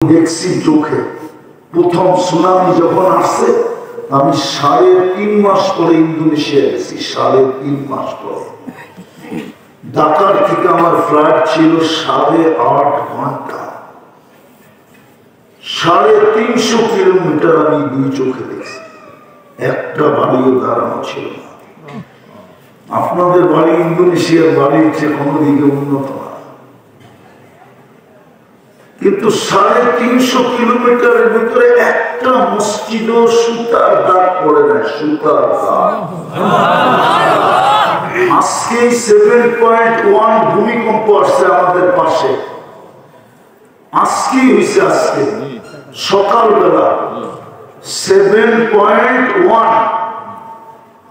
দেখছি চোখে প্রথম সুনামি যখন আসছে আমি 3.5 মাস পরে ইন্দোনেশিয়া গেছি। 3.5 মাস পরে ঢাকার থেকে আমার ফ্লাইট ছিল 8.5 ঘন্টা। 350 কিলোমিটার আমি 2 চোখে দেখছি। একটা বাড়িও দাঁড়ানো ছিল না। আপনাদের বাড়ি ইন্দোনেশিয়ার বাড়ির চেয়ে কোনো দিকে উন্নত না, কিন্তু 350 কিলোমিটারের ভিতরে একটা মসজিদও সুতার দাগ পড়ে না। সুতার দাগ। আজকে 7.1 ভূমিকম্প আসছে আমাদের পাশে। আজকে হয়েছে, আজকে সকালবেলা 7.1।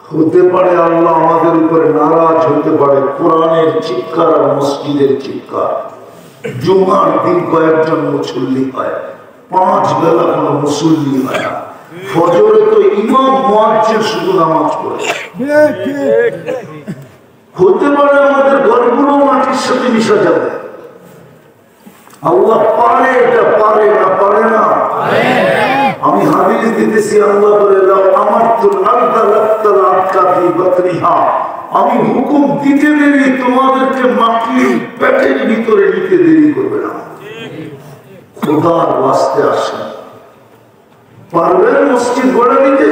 হতে পারে আল্লাহ আমাদের উপরে নারাজ হতে পারে। কোরআনের চিৎকার আর মসজিদের চিৎকার। জুমার দিন কয়েকজন মুসল্লি হয়, 5 বেলা কোনো মুসল্লি হয় না। ফজরে তো ইমাম মুয়াজ্জিন শুধু নামাজ পড়ে। হতে পারে আমাদের ঘরগুলো মাটির সাথে মিশা যাবে। আল্লাহ পারে, এটা পারে না, পারে না। আমি হাদিস দিতেছি, আল্লাহ বলে আমার তো আমি হুকুম দিতে দেরি, তোমাদেরকে মাটির পেটের ভিতরে নিতে দেরি করবে না। খোদার ওয়াস্তে আসেন, পারবেন মসজিদ গড়ে দিতে?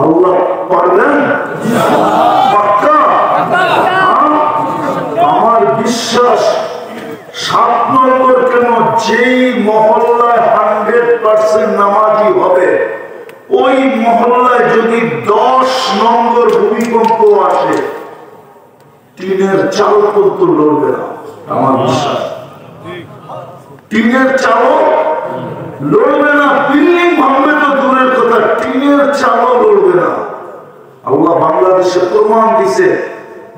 আল্লাহ পারবেন? পাক্কা? আমার বিশ্বাস 7 নম্বর কেন, যেই মহল্লায় 100% নামাজি হবে, ওই মহল্লায় যদি 10 নম্বর ভূমিকম্প আসে, টিনের চাল পর্যন্ত লড়বে না। আমার বিশ্বাস টিনের চালও লড়বে না। বিল্ডিং ভাঙবে তো দূরের কথা, টিনের চালও লড়বে না। আল্লাহ বাংলাদেশে প্রমাণ দিছে।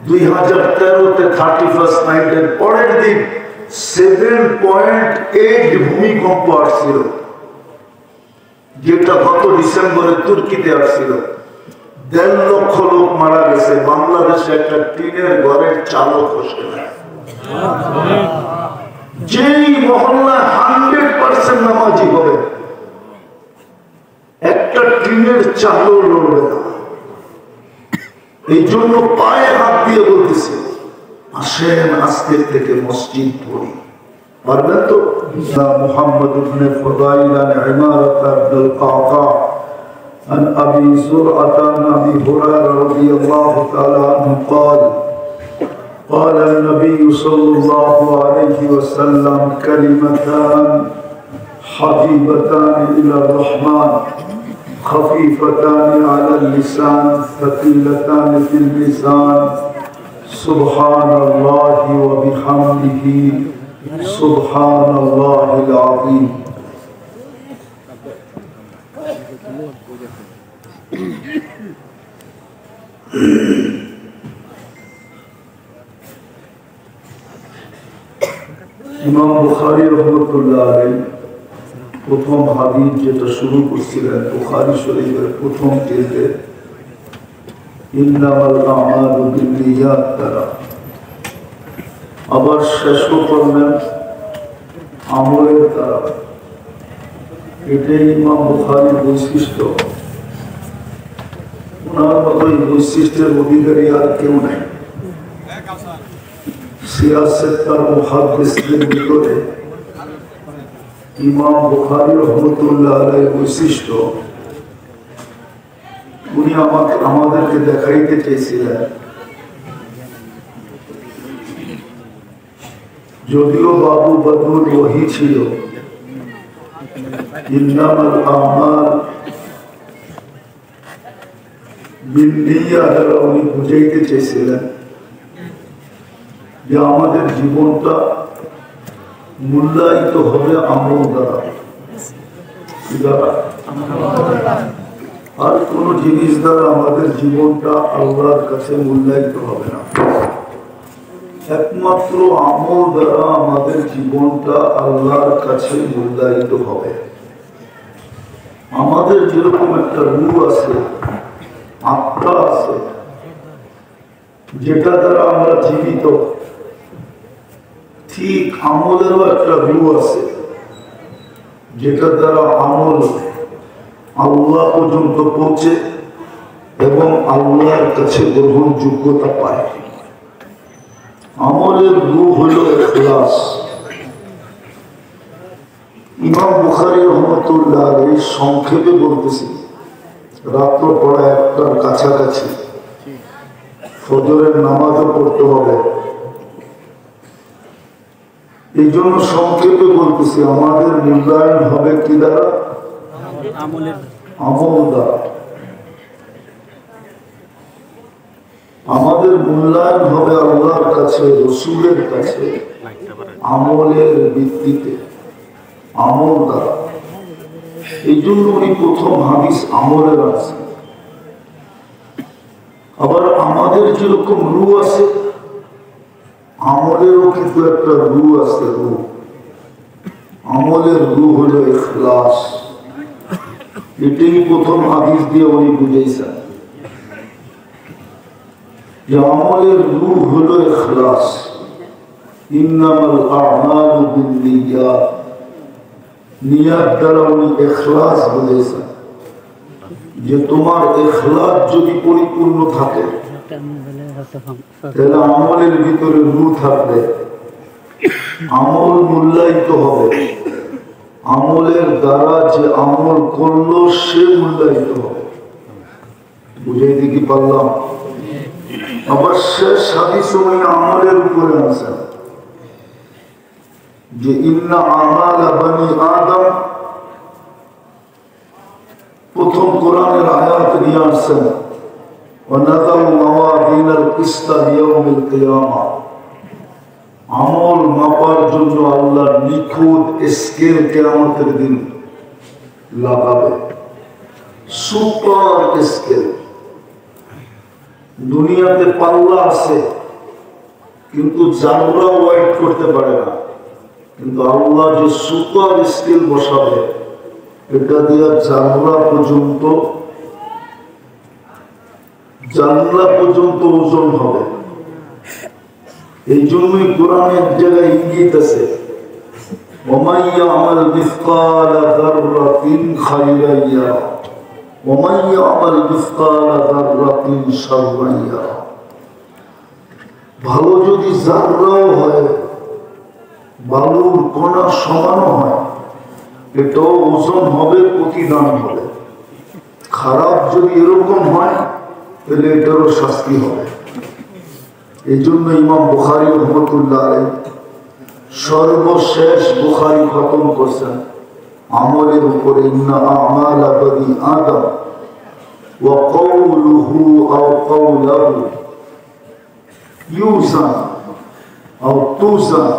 2013-তে 31st নাইটের পরের দিন 7.8 ভূমিকম্প আসছিল, যেটা গত ডিসেম্বরে তুর্কিতে আসছিল। 1.5 লক্ষ লোক মারা গেছে। বাংলাদেশে একটা টিনের ঘরের চালও খসে না। যেই মহল্লায় 100% নামাজি হবে, একটা টিনের চালও লড়বে না। এই জন্য পায়ে হাত দিয়ে বলতেছে, আসেন আজকের থেকে মসজিদ পড়ি। পারবেন তো? মুহাম্মদ ইবনে ফুদাইল আন ইমারাত আব্দুল কাকা عن أبي زرعة عن أبي هريرة رضي الله تعالى عنه قال قال النبي صلى الله عليه وسلم كلمتان حبيبتان إلى الرحمن خفيفتان على اللسان ثقيلتان في الميزان سبحان الله وبحمده سبحان الله العظيم। ইমাম বুখারী রাহমাতুল্লাহ আলাইহি প্রথম হাদিস যেটা শুরু করছিলেন বুখারী শরীফের প্রথম জিলদে, ইন্নামাল আমালু বিন্নিয়াত দ্বারা, আবার শেষও করলেন আমলের দ্বারা। এটাই ইমাম বুখারীর বৈশিষ্ট্য। ওনার মতো এই বৈশিষ্ট্যের অধিকারী আর কেউ নাই। সিয়াসত আর মুহাদ্দিসদের ভিতরে ইমাম বুখারী রাহমাতুল্লাহ আলাইহির বৈশিষ্ট্য, উনি আমাদেরকে দেখাইতে চেয়েছিলেন, যদিও বাবু বদরুল ওহী ছিল, ইন্নামাল আমাল বিন্নিয়াত দ্বারা উনি বুঝাইতে চেয়েছিলেন যে আমাদের জীবনটা মূল্যায়িত হবে আমল দ্বারা। আর কোন জিনিস দ্বারা আমাদের জীবনটা আল্লাহর কাছে মূল্যায়িত হবে না। একমাত্র আমল দ্বারা আমাদের জীবনটা আল্লাহর কাছে মূল্যায়িত হবে। আমাদের যেরকম একটা রূহ আছে, আত্মা আছে, যেটা দ্বারা আমরা জীবিত, ঠিক আমলেরও একটা রু আছে, যেটা দ্বারা আমল আল্লাহ পর্যন্ত পৌঁছে এবং আল্লাহর কাছে গ্রহণযোগ্যতা পায়। আমলের রু হল ইখলাস। ইমাম বুখারী রহমতুল্লাহ আলাইহি সংক্ষেপে বলতেছি, রাত্র পড়া 1টার কাছাকাছি, ফজরের নামাজও পড়তে হবে, এই জন্য সংক্ষেপে বলতেছি। আমাদের মূল্যায়ন হবে কি দ্বারা? আমল দ্বারা। আমাদের মূল্যায়ন হবে আল্লাহর কাছে, রসুলের কাছে আমলের ভিত্তিতে, আমল দ্বারা। এই জন্য উনি প্রথম হাদিস আমলের আছে। আবার আমাদের যেরকম রু আছে, আমলেরও কিন্তু একটা রু আছে। রু, আমলের রু হলো ইখলাস। এটাই প্রথম হাদিস দিয়ে উনি বুঝাইছেন যে আমলের রু হলো ইখলাস। ইন্নামাল আ'মালু বিন্নিয়াত, নিয়াত দ্বারা উনি ইখলাস বুঝাইছেন যে তোমার ইখলাস যদি পরিপূর্ণ থাকে তাহলে আমলের ভিতরে রু থাকবে, আমল মূল্যায়িত হবে, আমলের দ্বারা যে আমল করলো সে মূল্যায়িত হবে। বুঝাইতে কি পারলাম? আবার শেষ হাদিস উনি আমলের উপরে আনছেন যে ইন্না আমালা বনি আদম, প্রথম কোরআনের আয়াত নিয়ে আসছেন আমল মাপার জন্য আল্লাহ নিখুঁত স্কেল কিয়ামতের দিন লাগাবে, সুপার স্কেল। দুনিয়াতে পাল্লা আছে কিন্তু জানরা ওয়াইট করতে পারে না, কিন্তু আল্লাহ যে সুপার স্কেল বসাবে এটা দিয়ে জানরা পর্যন্ত ওজন হবে। এই জন্যই কোরআনের জায়গায় ইঙ্গিত আছে وَمَنْ يَعْمَلْ مِثْقَالَ ذَرَّةٍ خَيْرًا يَرَهُ وَمَنْ يَعْمَلْ مِثْقَالَ ذَرَّةٍ شَرًّا يَرَهُ। ভালো যদি জাররাও হয়, বালুর কণা সমানও হয়, এটাও ওজন হবে, প্রতিদান হবে। খারাপ যদি এরকম হয় তাহলে এটারও শাস্তি হবে। এই জন্য ইমাম বুখারী রহমতুল্লাহ আলাইহি সর্বশেষ বুখারী খতম করছেন আমলের উপরে, ইন্না আমালা বনি আদম ওয়া কওলুহু আও কওলুহু ইউজান আও তুজান।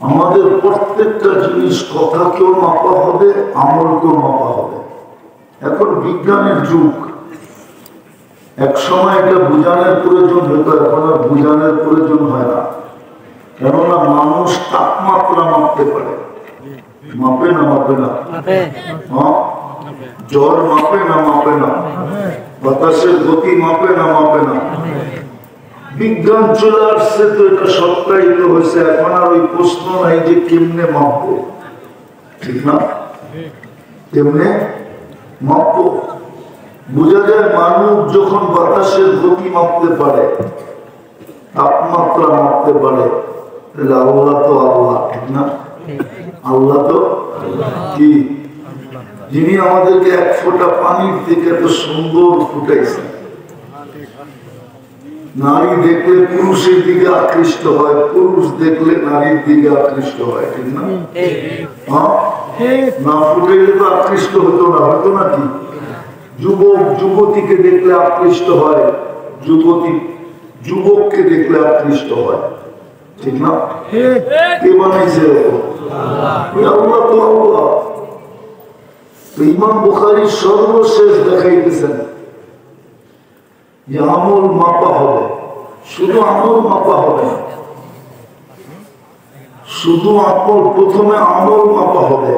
আমাদের প্রত্যেকটা জিনিস, কথাকেও মাপা হবে, আমলকেও মাপা হবে। এখন বিজ্ঞানের যুগ, এক সময় এটা বুঝানোর প্রয়োজন হতো, এখন আর বুঝানোর প্রয়োজন হয় না। কেননা মানুষ তাপমাত্রা মাপতে পারে, মাপে না? মাপে না? জ্বর মাপে না? মাপে না? বাতাসের গতি মাপে না? মাপে না? বিজ্ঞান চলে আসছে তো এটা সত্যায়িত হয়েছে। এখন আর ওই প্রশ্ন নাই যে কেমনে মাপবো, ঠিক না? কেমনে মাপবো? বোঝা যায় মানুষ যখন বাতাসের গতি মাপতে পারে, তাপমাত্রা মাপতে পারে, তাহলে আল্লাহ তো আল্লাহ, ঠিক না? আল্লাহ তো কি, যিনি আমাদেরকে এক ফোঁটা পানির থেকে এত সুন্দর ফুটাইছেন। নারী দেখলে পুরুষের দিকে আকৃষ্ট হয়, পুরুষ দেখলে নারীর দিকে আকৃষ্ট হয়, ঠিক না? না ফুটাইলে তো আকৃষ্ট হতো না, হতো নাকি? যুবক যুবতীকে দেখলে আকৃষ্ট হয়, যুবতী যুবককে দেখলে আকৃষ্ট হয়, ঠিক না? কে বানাইছে? আল্লাহ তো আল্লাহ। ইমাম বুখারী সর্বশেষ দেখাইতেছেন যে আমল মাপা হবে। শুধু আমল মাপা হবে না, শুধু আমল, প্রথমে আমল মাপা হবে।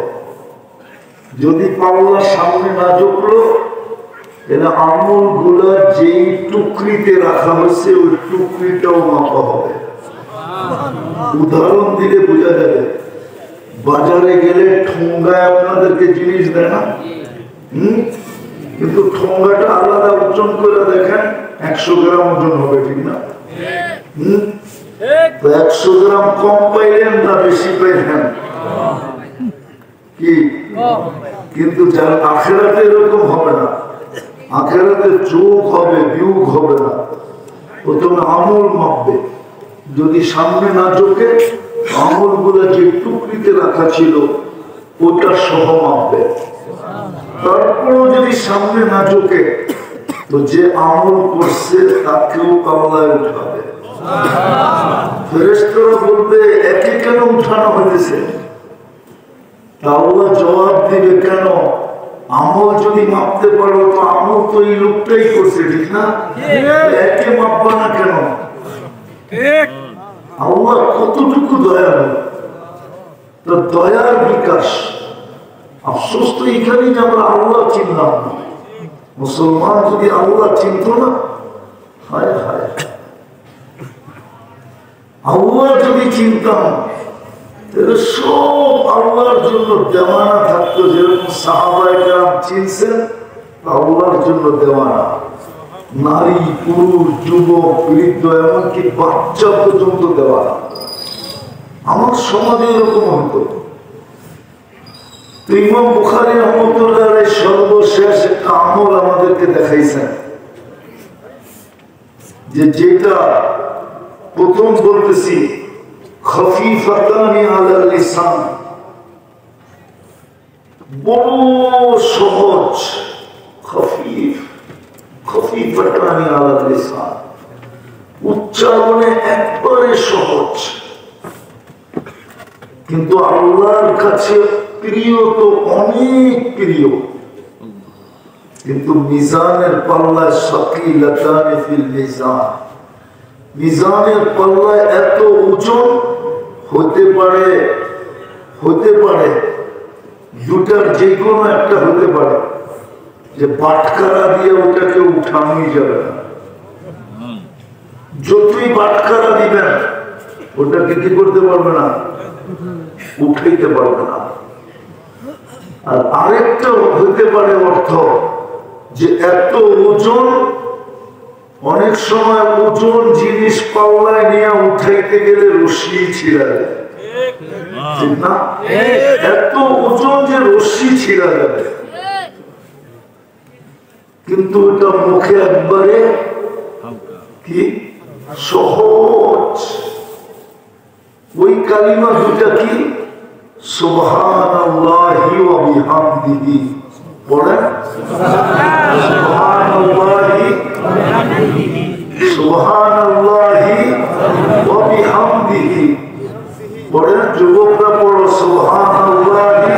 যদি পাল্লা সামনে না ঝুঁকলো, তাহলে আমল গুলা যেই টুকরিতে রাখা হয়েছে ওই টুকরিটাও মাপা হবে। উদাহরণ দিলে বোঝা যাবে। বাজারে গেলে ঠোঙ্গায় আপনাদেরকে জিনিস দেয় না, কিন্তু ঠোঙ্গাটা আলাদা ওজন করে দেখেন 100 গ্রাম ওজন হবে, ঠিক না? 100 গ্রাম কম পাইলেন না বেশি পাইলেন কি? কিন্তু যার আখেরাতে এরকম হবে না। আখেরাতে চোখ হবে, বিয়োগ হবে না। প্রথমে আমল মাপবে, যদি সামনে না চোখে আমল গুলো যে টুকরিতে রাখা ছিল ওটা সহ মাপবে। তারপরও যদি সামনে না চোখে, তো যে আমল করছে তাকেও কামলায় উঠাবে। ফেরেশতারা বলবে একে কেন উঠানো হয়েছে? আল্লাহ জবাব দিবে কেন? আমল যদি মাপতে পারো তো আমল তো এই লোকটাই করছে, ঠিক না? একে মাপবা না কেন? আল্লাহ কতটুকু দয়ালু, তো দয়ার বিকাশ। আফসোস তো এখানেই যে আমরা আল্লাহ চিনলাম না। মুসলমান যদি আল্লাহ চিনত না, হায় হায়, আল্লাহ যদি চিনতাম তাহলে সব আল্লাহর জন্য দেওয়ানা থাকতো। যেরকম সাহাবায়ে কেরাম চিনছেন আল্লাহর জন্য দেওয়ানা, নারী পুরুষ যুবক বৃদ্ধ এমনকি বাচ্চা পর্যন্ত দেওয়ানা। আমার সমাজে এরকম হতো। তো ইমাম বুখারী রাহমাতুল্লাহ আলাইহি সর্বশেষ একটা আমল আমাদেরকে দেখাইছেন, যেটা প্রথম বলতেছি খফিফাতানি আলাল লিসান, বড় সহজ। খফিফাতানি আলাল লিসান, উচ্চারণে একবারে সহজ, কিন্তু আল্লাহর কাছে প্রিয় তো অনেক প্রিয়। কিন্তু মিজানের পাল্লায় সাকিলাতানি ফিল মিজান, মিজানের পাল্লায় এত ওজন হতে পারে দুটার যে কোনো একটা হতে পারে, যে বাটখারা দিয়ে ওটাকে উঠানোই যাবে না। যতই বাটখারা দিবেন ওটাকে কি করতে পারবে না, উঠাইতে পারবে না। আর আরেকটা হতে পারে অর্থ যে এত ওজন, অনেক সময় ওজন জিনিস পাল্লায় নিয়ে উঠাইতে গেলে রশি ছিঁড়া যায়, ঠিক না? এত ওজন যে রশি ছিঁড়া যাবে, কিন্তু ওটা মুখে একবারে কি সহজ। ওই কালিমা দুটা কি? সুবহানাল্লাহি ওয়া বিহামদিহি। বলেন সুবহানাল্লাহি সুবহানাল্লাহি ওয়া বিহামদিহি। বলেন যুবকরা পড়ো সুবহানাল্লাহি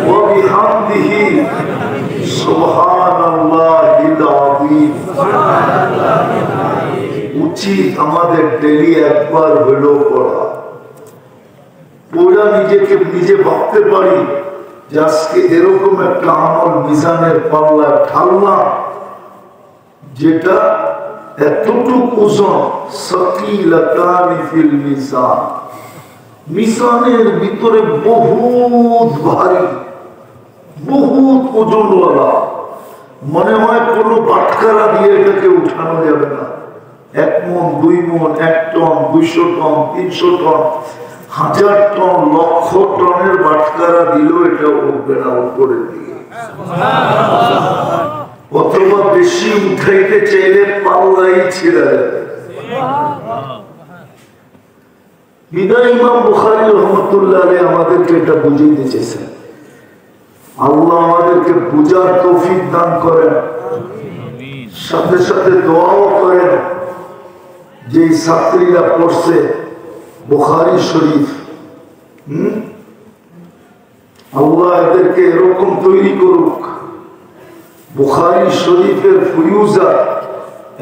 ওয়া বিহামদিহি সুবহানাল্লাহিল আযীম। উচিত আমাদের ডেইলি একবার হলেও পড়া। ওরা নিজেকে নিজে ভাবতে পারি যে আজকে এরকম একটা আমল মিজানের পাল্লায় ঢাললাম যেটা এতটুকু ওজন, সাকিলাতানি ফিল মিজান, মিজানের ভিতরে বহুত ভারী, বহুত ওজনওয়ালা। মনে হয় কোনো বাটখারা দিয়ে এটাকে উঠানো যাবে না। 1 মণ 2 মণ 1 টন 200 টন 300 টন 1000 টন লক্ষ টনের বাটখারা দিলেও এটা উঠবে না উপরের দিকে। অথবা বেশি উঠাইতে চাইলে পাল্লাই ছিঁড়া যাবে। বিদায় ইমাম বুখারী রাহমাতুল্লাহ আলাইহি আমাদেরকে এটা বুঝিয়ে চেয়েছেন। আল্লাহ আমাদেরকে বুঝার তৌফিক দান করেন, সাথে সাথে দোয়াও করেন যে ছাত্রীরা পড়ছে বুখারী শরীফ, আল্লাহ এদেরকে এরকম তৈরি করুক, বুখারী শরীফের ফয়ুজা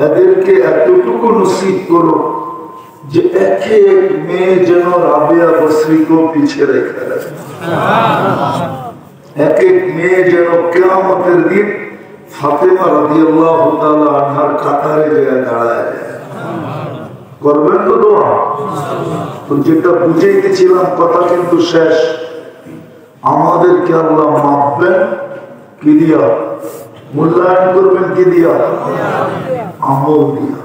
এদেরকে এতটুকু নসিব করুক যে এক এক মেয়ে যেন রাবিয়া বসরিকেও পিছিয়ে রেখে দেয়। এক এক মেয়ে যেন কিয়ামতের দিন ফাতেমা রাদিয়াল্লাহু তাআলা আনহার কাতারে যায় দাঁড়ায় যায়। করবেন তো দোয়া? তো যেটা বুঝাইতেছিলাম কথা কিন্তু শেষ। আমাদেরকে আল্লাহ মাপবেন কি দিয়া? মূল্যায়ন করবেন কি দিয়া? আমল দিয়া।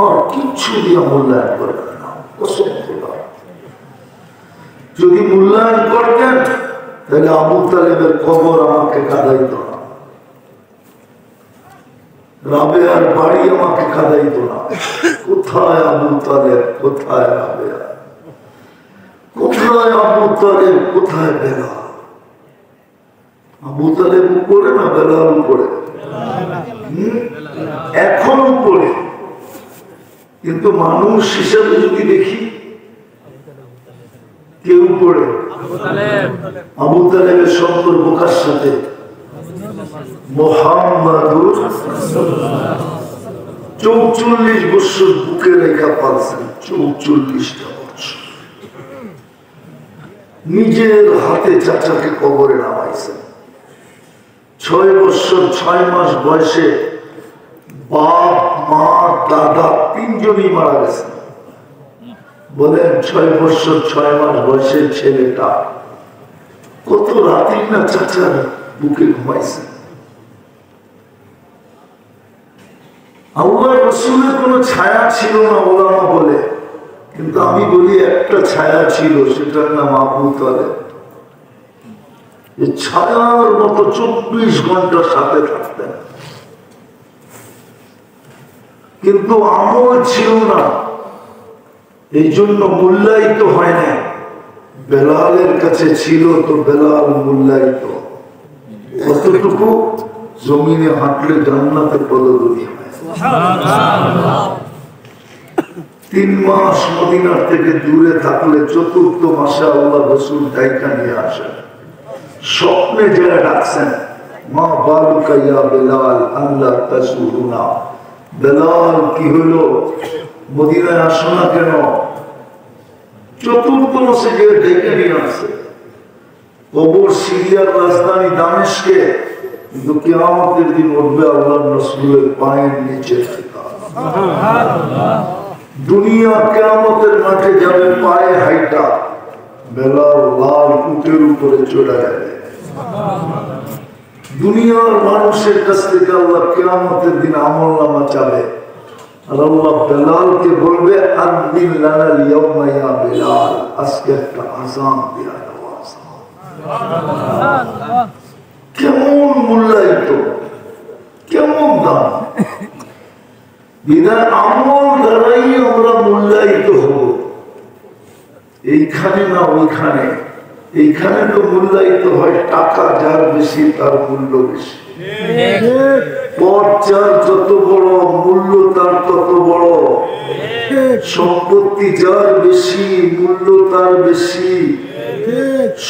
আর কিচ্ছু দিয়া মূল্যায়ন করবেন না। যদি মূল্যায়ন করতেন তাহলে আবু তালেবের কবর আমাকে কাঁদাইত না, রাবেয়ার বাড়ি আমাকে কাঁদাইত না। কোথায় আবু তালেব, কোথায় রাবেয়া, কোথায় আবু তালেব, কোথায় বেলাল? আবু তালেব উপরে না বেলাল উপরে? এখন উপরে, কিন্তু মানুষ হিসাবে যদি দেখি কেউ উপরে? আবু তালেবের সম্পর্ক কার সাথে? মুহাম্মাদুর 44 বছর বুকে রেখা পালছেন। 44টা বছর নিজের হাতে চাচাকে কবরে নামাইছেন। 6 বছর 6 মাস বয়সে বাপ মা দাদা 3 জনই মারা গেছেন। বলেন 6 বছর 6 মাস বয়সের ছেলেটা কত রাতেই না চাচার বুকে ঘুমাইছে। আল্লাহ রাসূলের কোনো ছায়া ছিল না ওলামা বলে, কিন্তু আমি বলি একটা ছায়া ছিল, সেটার নাম আবু তালেব। ছায়ার মতো 24 ঘন্টা সাথে থাকতেন, কিন্তু আমল ছিল না, এই জন্য মূল্যায়িত হয় না। বেলালের কাছে ছিল তো বেলাল মূল্যায়িত। কতটুকু? জমিনে হাঁটলে জান্নাতে পদধূলি হয়। 3 মাস মদিনার থেকে দূরে থাকলে 4র্থ মাসে আল্লাহ রাসূল ডাইকা নিয়ে আসেন। স্বপ্নে যারা ডাকছেন, মা বালুকা ইয়া বেলাল আল্লাহ তাসুরুনা, বেলাল কি হলো, মদিনায় আসো না কেন? 4র্থ মাসে যে ডাইকা নিয়ে আসছে। কবর সিরিয়ার রাজধানী দামেস্কে, কিন্তু কিয়ামতের দিন উঠবে আল্লাহর রাসূলের পায়ের নিচে থেকে। দুনিয়া কিয়ামতের মাঠে যাবে পায়ে হাইটা, বেলাল লাল উটের উপরে চড়ে যাবে। দুনিয়ার মানুষের কাছ থেকে আল্লাহ কিয়ামতের দিন আমলনামা চাবে, আর আল্লাহ বেলালকে বলবে আযিন লানাল ইয়াওমা ইয়া বেলাল, আজকে একটা আযান দিয়া দাও। সুবহানাল্লাহ! কেমন মূল্যায়িত, কেমন দাম! বিনা আমল দ্বারাই আমরা মূল্যায়িত হব। এইখানে না ওইখানে। এইখানে তো মূল্যায়িত হয় টাকা যার বেশি তার মূল্য বেশি, পদ যার যত বড় মূল্য তার তত বড়, সম্পত্তি যার বেশি মূল্য তার বেশি,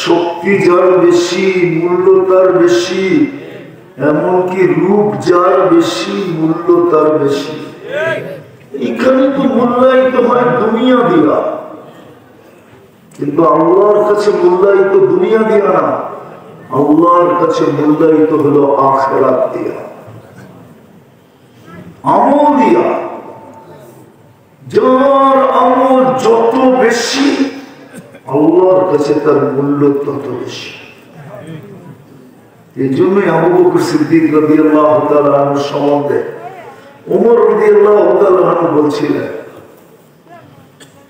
শক্তি যার বেশি মূল্য তার বেশি, এমনকি রূপ যার বেশি মূল্য তার বেশি। এখানে তো মূল্যায়িত হয় দুনিয়া দিয়া, কিন্তু আল্লাহর কাছে মূল্যায়িত দুনিয়া দিয়া না, আল্লাহর কাছে মূল্যায়িত হলো আখিরাত দিয়া, আমল দিয়া। যার আমল যত বেশি আল্লাহর কাছে তার মূল্য তত বেশি। এই জন্যই আবু বকর সিদ্দিক রাদিয়াল্লাহু তাআলা আনহু সম্বন্ধে ওমর রাদিয়াল্লাহু তাআলা আনহু বলছিলেন,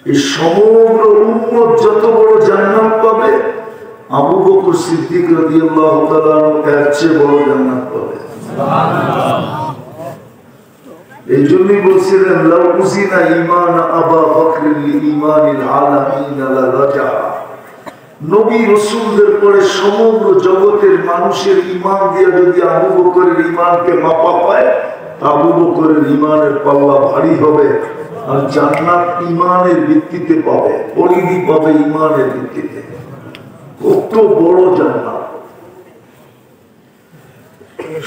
এই সমগ্র উম্মত যত বড় জান্নাত পাবে, আবু বকর সিদ্দিক রাদিয়াল্লাহু তাআলা আনহু এর চেয়ে বড় জান্নাত পাবে। সুবহানাল্লাহ! এই জন্যই বলছিলেন, লাউ উযিনা ঈমান আবু বকর লিঈমানিল আলামিন লা রাজা। নবী রাসূলদের পরে সমগ্র জগতের মানুষের ঈমান দিয়ে যদি আবু বকরের ঈমানকে মাপা পায়, আবু বকরের ঈমানের পাল্লা ভারী হবে। আর জান্নাত ঈমানের ভিত্তিতে পাবে, পরিধি পাবে ঈমানের ভিত্তিতে। কত বড় জান্নাত!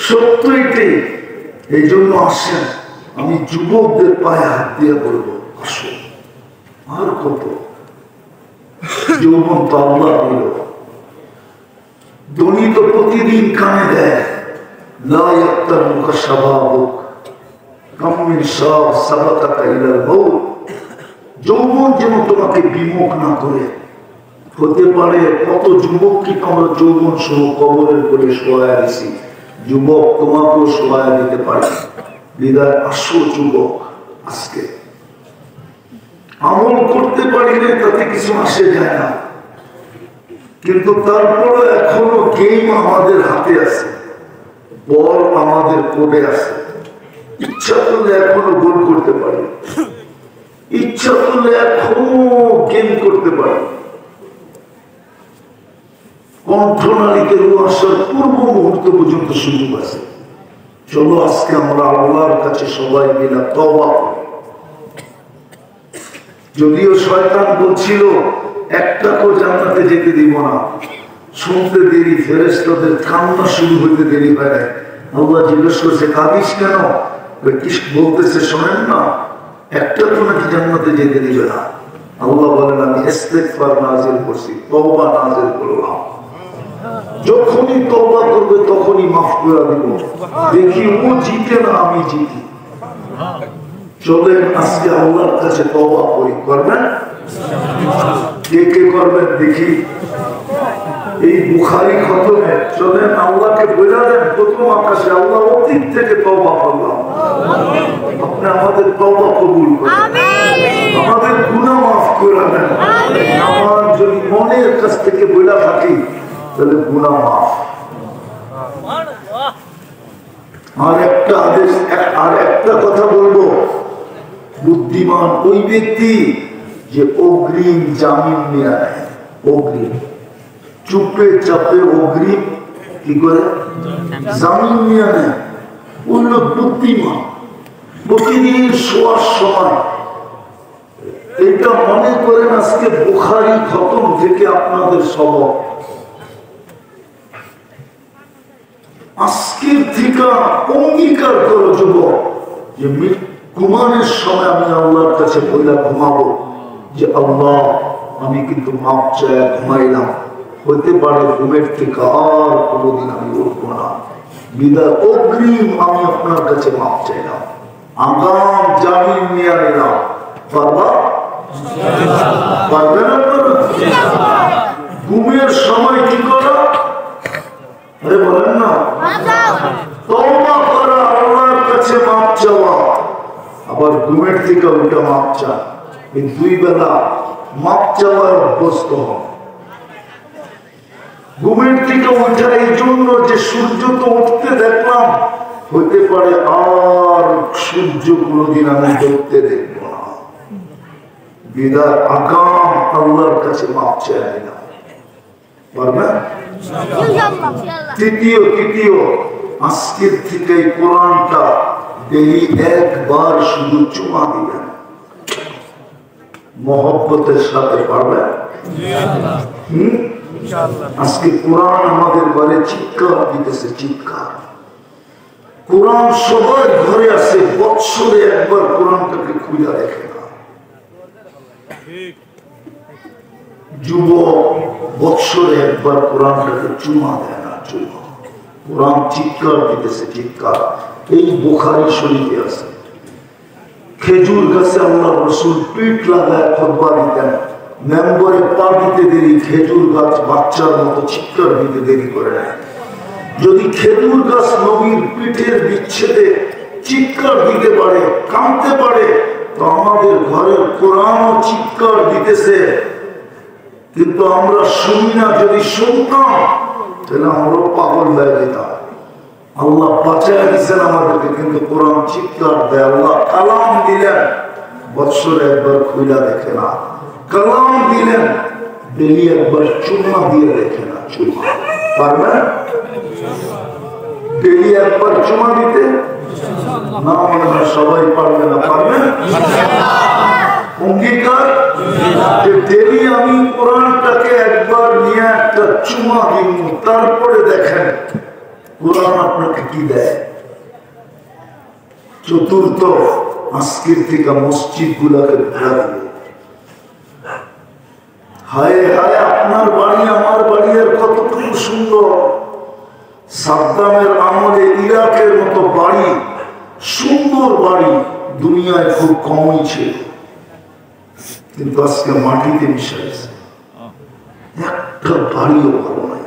সত্য এটাই। এই জন্য আসেন, আমি যুবকদের পায়ে হাত দিয়ে বলবো, আসো। আর কত যৌবন তো আল্লাহ দিল। ধনী তো প্রতিদিন কানে দেয়, লা ইয়াক্তার মুখা শাবাবুক, কামিন সব সাবাকাতা ইলাল মাউত, যৌবন যেন তোমাকে বিমুখ না করে। হতে পারে কত যুবককে আমরা যৌবন সহ কবরের করে শোয়া দিছি, যুবক তোমাকেও শোয়া দিতে পারে। বিদায় আসো যুবক, আজকে আমল করতে পারি না তাতে কিছু আসে যায় না, কিন্তু তারপরে এখনো গেম আমাদের হাতে আছে, বল আমাদের কোর্টে আছে। ইচ্ছা করলে এখনো গোল করতে পারি, ইচ্ছা করলে এখনো গেম করতে পারি। কণ্ঠনালীতে রূহ আসার পূর্ব মুহূর্ত পর্যন্ত সুযোগ আছে। চলো আজকে আমরা আল্লাহর কাছে সবাই মিলে তওবা করি। যদিও শয়তান বলছিল একটাকেও জান্নাতে যেতে দিব না, শুনতে দেরি, ফেরেশতাদের কান্না শুরু হইতে দেরি হয় না। আল্লাহ জিজ্ঞেস করছে কাঁদিস কেন? বলতেছে শোনেন না, একটা তো নাকি জান্নাতে যেতে দিবে না। আল্লাহ বলেন আমি ইস্তিগফার নাযিল করছি, তওবা নাযিল করলাম, যখনই তওবা করবে তখনই মাফ করে দিব। দেখি ও জিতে না আমি জিতি। চলেন আজকে আল্লাহর কাছে তওবা করি। করবেন? কে কে করবেন দেখি। এই বুখারী খতমে চলেন আল্লাহকে বলে দেন প্রথম আকাশে, আল্লাহ অতীত থেকে তওবা করলাম, আপনি আমাদের তওবা কবুল করেন, আমাদের গুনাহ মাফ করে দেন। আমার যদি মনের কাছ থেকে বলে থাকি তাহলে গুনাহ মাফ। আর একটা আদেশ, আর একটা কথা বলবো, বুদ্ধিমান ওই ব্যক্তি যে অগ্রিম জামিন নিয়ে নেয়। অগ্রিম চুপে চাপে অগ্রিম কি করে জামিন নিয়ে নেয়, ওই লোক বুদ্ধিমান। প্রতিদিন শোয়ার সময় এটা মনে করেন আজকে বুখারী খতম থেকে আপনাদের সবক। আজকের থেকে অঙ্গীকার করো যুবক যে ঘুমানোর সময় আমি আল্লাহর কাছে বলে ঘুমাবো যে আল্লাহ আমি কিন্তু মাপ চাই ঘুমাইলাম, হতে পারে ঘুমের থেকে আর কোনোদিন আমি উঠবো না, বিদায় অগ্রিম আমি আপনার কাছে মাপ চাইলাম, আগাম জামিন নিয়ে নিলাম। পারবা? পারবে না? ঘুমের সময় কি করা? আরে বলেন না, তওবা করা, আল্লাহর কাছে মাপ চাওয়া, আবার ঘুমের থেকে ওইটা মাপ চা। এই দুই বেলা মাপ চাওয়ার অভ্যস্ত হন। ঘুমের থেকে ওঠা এই জন্য যে সূর্য তো উঠতে দেখলাম, হতে পারে আর সূর্য কোনদিন আমি দেখতে দেখব না, বিদায় আগাম আল্লাহর কাছে মাপ চাই না। পারবে? তৃতীয় আজকের থেকে কোরআনটা ডেইলি একবার শুধু চুমা দিবেন মহব্বতের সাথে। পারবে? আজকে কোরআন আমাদের ঘরে চিৎকার দিতেছে, চিৎকার। কোরআন সবার ঘরে আছে, বৎসরে একবার কোরআনটাকে খুঁজে দেখে না। যুবক বৎসরে একবার কোরআনটাকে চুমা দেয় না, চুমা। কোরআন চিৎকার দিতেছে, চিৎকার। এই বুখারী শরীফে আছে, খেজুর গাছে আল্লাহ রাসূল পিঠ লাগায় খুতবা দিতেন, মেম্বরে পা দিতে দেরি, খেজুর গাছ বাচ্চার মতো চিৎকার দিতে দেরি করে নেয়। যদি খেজুর গাছ নবীর পিঠের বিচ্ছেদে চিৎকার দিতে পারে, কাঁদতে পারে, তো আমাদের ঘরের কোরআনও চিৎকার দিতেছে, কিন্তু আমরা শুনি না। যদি শুনতাম তাহলে আমরা পাগল হয়ে যেতাম। আল্লাহ বাঁচায় দিচ্ছেন আমাদেরকে, কিন্তু কোরআন চিৎকার দেয়। আল্লাহ কালাম দিলেন, বৎসরে একবার খুইলা দেখে না। কালাম দিলেন, ডেলি একবার চুমা দিয়ে দেখে না। চুমা পারবে? ডেলি একবার চুমা দিতে না, মনে হয় সবাই পারবে না। পারবে? অঙ্গীকার যে ডেলি আমি কোরআনটাকে একবার নিয়ে একটা চুমা দিব, তারপরে দেখেন কোরআন আপনাকে কি দেয়। চতুর্থ, আজকের থেকে মসজিদ গুলাকে ঘোরা দিবে। হায় হায়, আপনার বাড়ি আমার বাড়ি আর কতটুকু সুন্দর। সাদ্দামের আমলে ইরাকের মতো বাড়ি সুন্দর বাড়ি দুনিয়ায় খুব কমই ছিল, কিন্তু আজকে মাটিতে মিশাইছে, একটা বাড়িও ভালো নাই।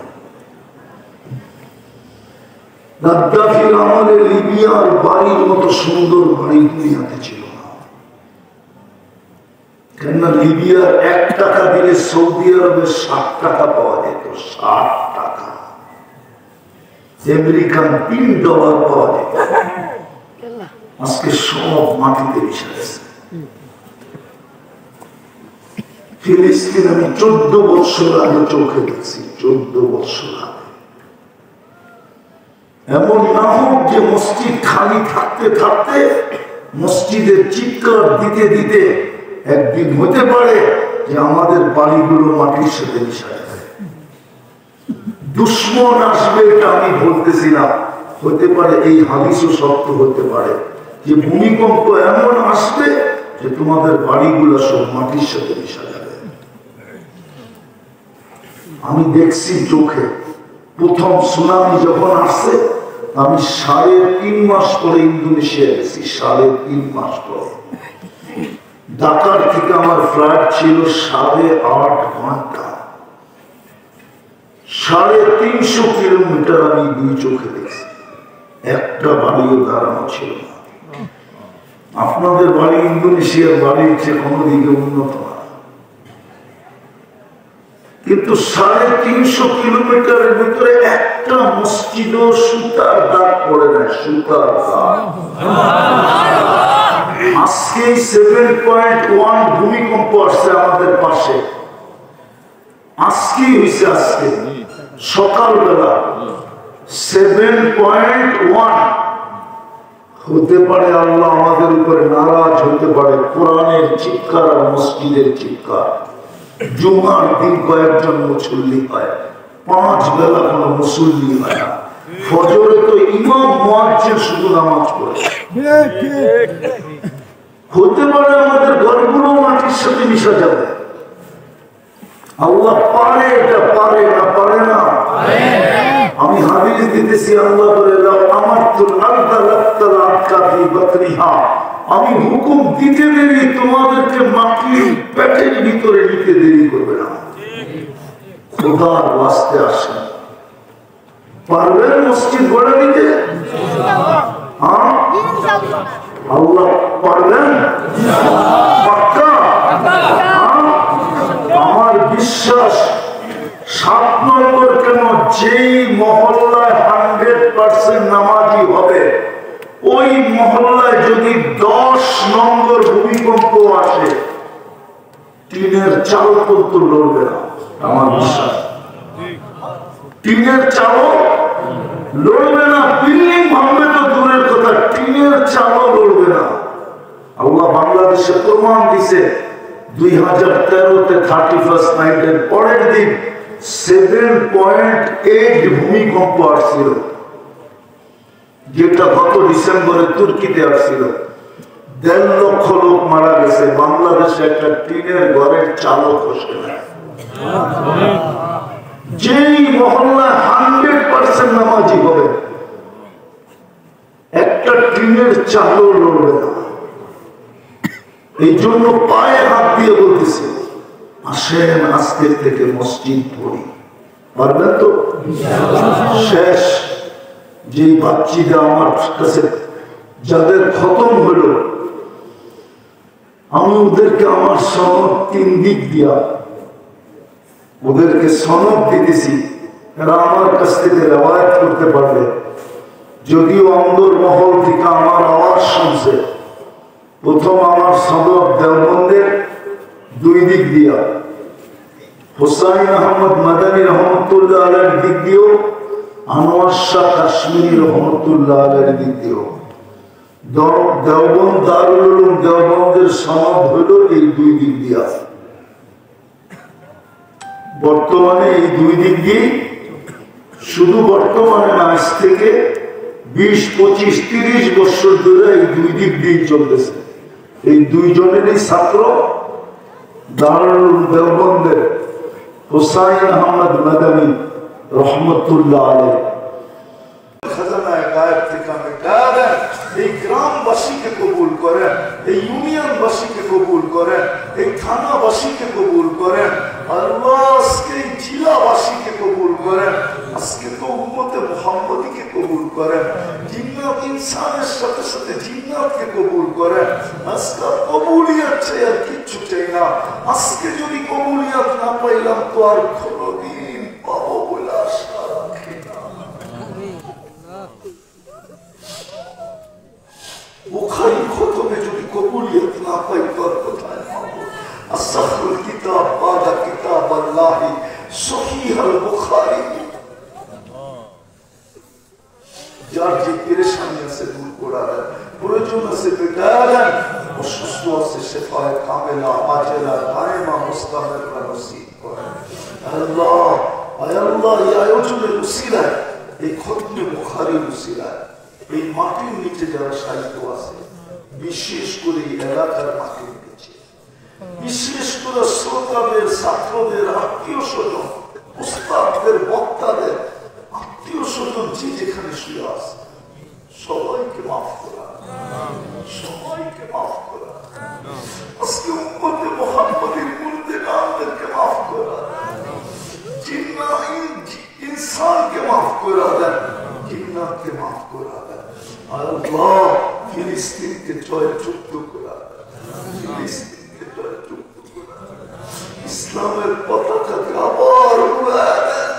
গাদ্দাফির আমলে লিবিয়ার বাড়ির মতো সুন্দর বাড়ি দুনিয়াতে ছিল না। কেননা লিবিয়ার 1 টাকা দিলে সৌদি আরবে 60 টাকা পাওয়া যেত, 60 টাকা। আমেরিকান $3 পাওয়া যেত। আজকে সব মাটিতে মিশে গেছে। ফিলিস্তিন আমি 14 বছর আগে চোখে দেখছি, 14 বছর আগে। এমন না হোক যে মসজিদ খালি থাকতে থাকতে মসজিদের চিৎকার দিতে দিতে একদিন হতে পারে যে আমাদের বাড়িগুলো মাটির সাথে মিশে যাবে। দুশ্মন আসবে এটা আমি বলতেছি না, হতে পারে এই হাদিসও সত্য হতে পারে যে ভূমিকম্প এমন আসবে যে তোমাদের বাড়িগুলো সব মাটির সাথে মিশে যাবে। আমি দেখছি চোখে, প্রথম সুনামি যখন আসছে আমি 3.5 মাস পরে ইন্দোনেশিয়া গেছি, 3.5 মাস পরে। ঢাকার থেকে আমার ফ্লাইট ছিল 8.5 ঘন্টা, 350 কিলোমিটার আমি 2 চোখে দেখছি, একটা বাড়িও দাঁড়ানো ছিল না। আপনাদের বাড়ি ইন্দোনেশিয়ার বাড়ির চেয়ে কোনো দিকে উন্নত না, কিন্তু 350 কিলোমিটারের ভিতরে একটা মসজিদও সুতার দাগ পড়ে না, সুতার দাগ। আজকে 7.1 ভূমিকম্প আসছে আমাদের পাশে, আজকেই হয়েছে, আজকে সকালবেলা 7.1। হতে পারে আল্লাহ আমাদের উপরে নারাজ হতে পারে, কোরআনের চিৎকার আর মসজিদের চিৎকার। জুমার দিন কয়েকজন মুসল্লি হয়, 5 বেলা কোনো মুসল্লি হয় না। ফজরে তো ইমাম মুয়াজ্জিন শুধু নামাজ পড়ে। হতে পারে আমাদের ঘরগুলো মাটির সাথে মিশা যাবে। আল্লাহ পারে, এটা পারে না, পারে না। আমি হাদিস দিতেছি, আল্লাহ বলে আমি হুকুম দিতে দেরি, তোমাদেরকে মাটির পেটের ভিতরে নিতে দেরি করবে না। খোদার ওয়াস্তে আসেন, পারবেন মসজিদ গড়ে দিতে? আল্লাহ পারবেন? পাক্কা? আমার বিশ্বাস 7 নম্বর কেন, যেই মহল্লায় 100% নামাজি হবে, ওই মহল্লায় যদি 10 নম্বর ভূমিকম্প আসে, টিনের চাল পর্যন্ত লড়বে না। আমার বিশ্বাস টিনের চালও লড়বে না, বিল্ডিং ভাঙবে তো দূরের কথা, টিনের চালও লড়বে না। আল্লাহ বাংলাদেশে প্রমাণ দিছে, 2013-তে 31st নাইটের পরের দিন 7.8 ভূমিকম্প আসছিল, যেটা গত ডিসেম্বরে তুর্কিতে আসছিল। 1.5 লক্ষ লোক মারা গেছে। বাংলাদেশে একটা টিনের ঘরের চালও খসে না। যেই মহল্লায় 100% নামাজি হবে, একটা টিনের চালও লড়বে না। এই জন্য পায়ে হাত দিয়ে বলতেছে, আসেন আজকের থেকে মসজিদ পড়ি। পারবেন তো? শেষ যে বাচ্চিটা আমার কাছে যাদের খতম হলো, আমি ওদেরকে আমার সনদ 3 দিক দিয়া ওদেরকে সনদ দিতেছি, এরা আমার কাছ থেকে রেওয়ায়াত করতে পারবে। যদিও অন্দর মহল থেকে আমার আওয়াজ শুনছে, প্রথম আমার সনদ দেওবন্দের 2 দিক দিয়া, হুসাইন আহমদ মাদানী রহমতুল্লাহ আলাইহির দিক দিয়েও, আনোয়ার শাহ কাশ্মীরি রহমতুল্লাহ আলাইহির দিক দিয়েও। দেওবন্দ দারুল উলুম দেওবন্দের সনদ হইল এই 2 দিক দিয়া। বর্তমানে এই 2 দিক দিয়ে, শুধু বর্তমানে না, আজ থেকে 20, 25, 30 বছর ধরে এই 2 দিক দিয়ে চলতেছে। এই 2 জনেরই ছাত্র দারুল উলুম দেওবন্দের হুসাইন আহমদ মাদানী রহমতুল্লাহ আলাইহি। খাজানায়ে গায়েব থেকে আমি এই গ্রাম বাসীকে কবুল করেন, এই ইউনিয়ন বাসীকে কবুল করেন, এই থানাবাসীকে কবুল করেন আল্লাহ, আজকে এই জেলাবাসীকে কবুল করেন, আজকে তো উম্মতে মুহাম্মদীকে কবুল করেন, জিন্নাত ইনসানের সাথে সাথে জিন্নাতকে কবুল করেন। আজকে কবুলিয়াত চাই, আর কিচ্ছু চাই না। আজকে যদি কবুলিয়াত না পাইলাম তো আর কোনদিন পাবো বলে আশা রাখি না। বুখারী খতমে যদি কবুলিয়াত না পাই তো আর কোথায় পাবো? আসাহুল কিতাব বাদা কিতাব আল্লাহি সহিহ আল বুখারী। যার যে পেরেশানি আছে দূর করা দেন, প্রয়োজন আছে মেটায়া দেন, অসুস্থ আছে শেফায়ে কামেলা আজেলা দায়েমা মুস্তামিরা নসিব করেন আল্লাহ। আয় আল্লাহ, এই আয়োজনের উসিলায়, এই খতমে বুখারীর উসিলায় এই মাটির নিচে যারা সাহিত্য আছে, বিশেষ করে এই এলাকার মাটির নিচে, বিশেষ করে শ্রোতাদের, ছাত্রদের, আত্মীয় স্বজন, উস্তাদদের, বক্তাদের আত্মীয় স্বজন যে যেখানে শুয়ে আছে সবাইকে মাফ করা, সবাইকে মাফ করা। আজকে উম্মতে মুহাম্মদীর মুর্দেগানদেরকে মাফ করা, ইনসানকে মাফ করা দেন, জিন্নাতকে মাফ করা দেন আল্লাহ। ফিলিস্তিনকে জয়যুক্ত করা দেন, ফিলিস্তিনকে জয়যুক্ত করা দেন, ইসলামের পতাকাকে আবার উড়ায় দেন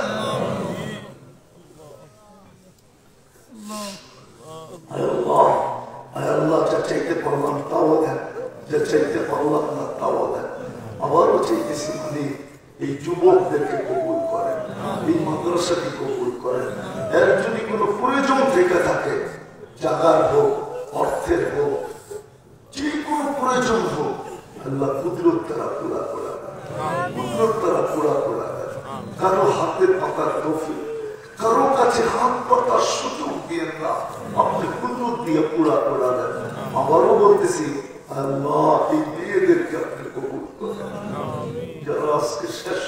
আল্লাহ। আল্লাহ, যা চাইতে পারলাম তাও দেন, যা চাইতে পারলাম না তাও দেন। আবারও চাইতেছি মানে এই যুবকদেরকে কবুল করেন, এই মাদ্রাসাকে কবুল করেন। এর যদি কোনো প্রয়োজন থেকে থাকে, জায়গার হোক, অর্থের হোক, যে কোনো প্রয়োজন হোক, আল্লাহ কুদরত তারা পুরা করা দেন, কুদরত তারা পুরা করা দেন। কারো হাতে পাতার তৌফিক, কারো কাছে হাত পাতার সুযোগ দিয়ে না, আপনি কুদরত দিয়ে পুরা করা দেন। আবারও বলতেছি আল্লাহ, এই মেয়েদেরকে আপনি কবুল করেন, যারা আজকে শেষ